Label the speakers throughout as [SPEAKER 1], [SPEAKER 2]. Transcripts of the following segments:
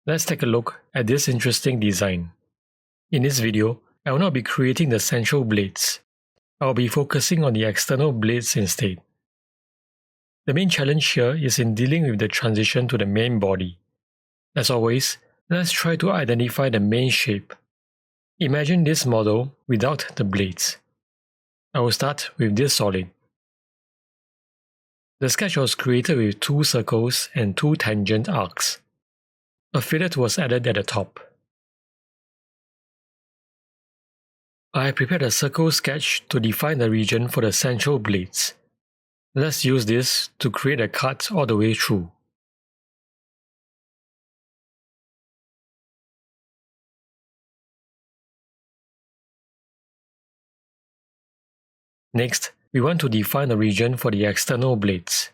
[SPEAKER 1] Let's take a look at this interesting design. In this video, I will not be creating the central blades. I will be focusing on the external blades instead. The main challenge here is in dealing with the transition to the main body. As always, let's try to identify the main shape. Imagine this model without the blades. I will start with this solid. The sketch was created with 2 circles and 2 tangent arcs. A fillet was added at the top. I have prepared a circle sketch to define the region for the central blades. Let's use this to create a cut all the way through. Next, we want to define the region for the external blades.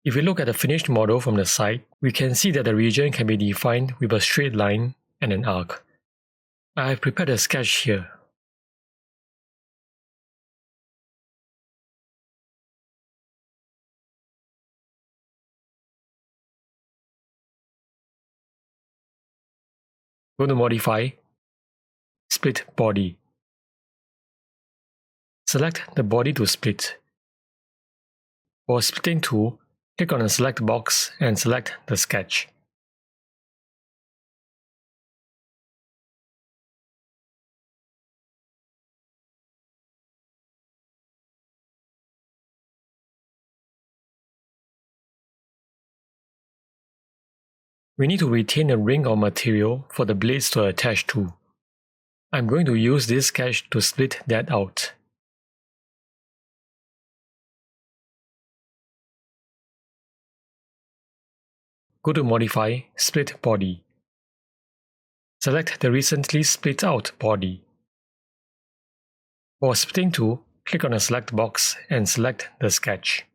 [SPEAKER 1] If we look at the finished model from the side, we can see that the region can be defined with a straight line and an arc. I have prepared a sketch here. Go to Modify, Split Body. Select the body to split. For Splitting tool, click on the Select box and select the sketch. We need to retain a ring of material for the blades to attach to. I'm going to use this sketch to split that out. Go to Modify, Split Body. Select the recently split out body. For Splitting tool, click on the Select box and select the sketch.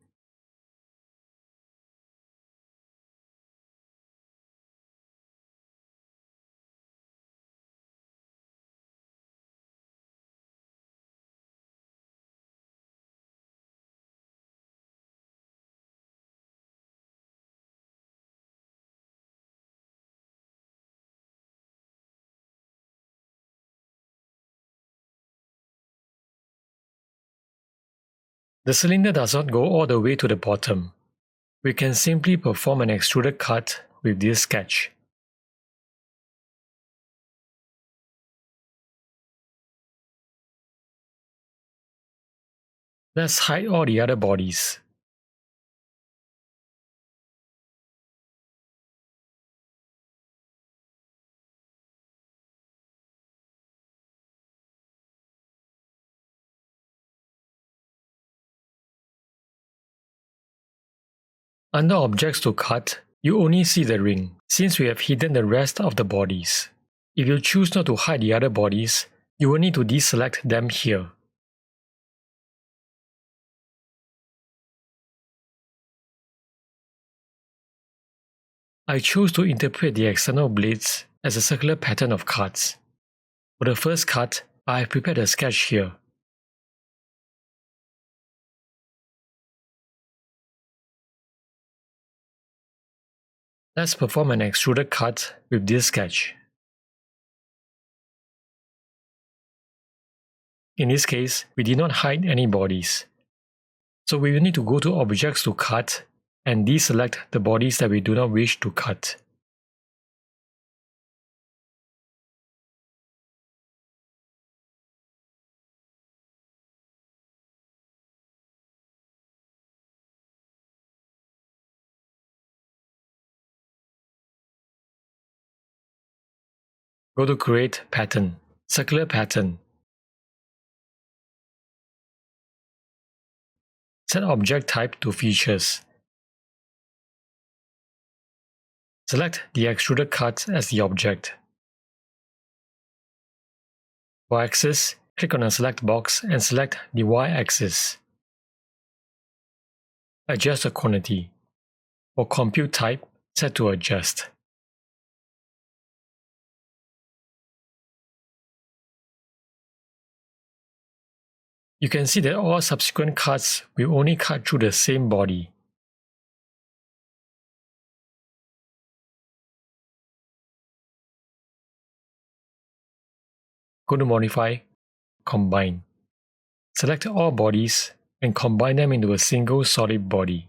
[SPEAKER 1] The cylinder does not go all the way to the bottom. We can simply perform an extruded cut with this sketch. Let's hide all the other bodies. Under Objects to cut, you only see the ring, since we have hidden the rest of the bodies. If you choose not to hide the other bodies, you will need to deselect them here. I chose to interpret the external blades as a circular pattern of cuts. For the first cut, I have prepared a sketch here. Let's perform an extruded cut with this sketch. In this case, we did not hide any bodies. So we will need to go to Objects to cut and deselect the bodies that we do not wish to cut. Go to Create Pattern, Circular Pattern. Set Object Type to Features. Select the extruded cut as the object. For axis, click on the Select box and select the Y-axis. Adjust the quantity. For Compute Type, set to Adjust. You can see that all subsequent cuts will only cut through the same body. Go to Modify, Combine. Select all bodies and combine them into a single solid body.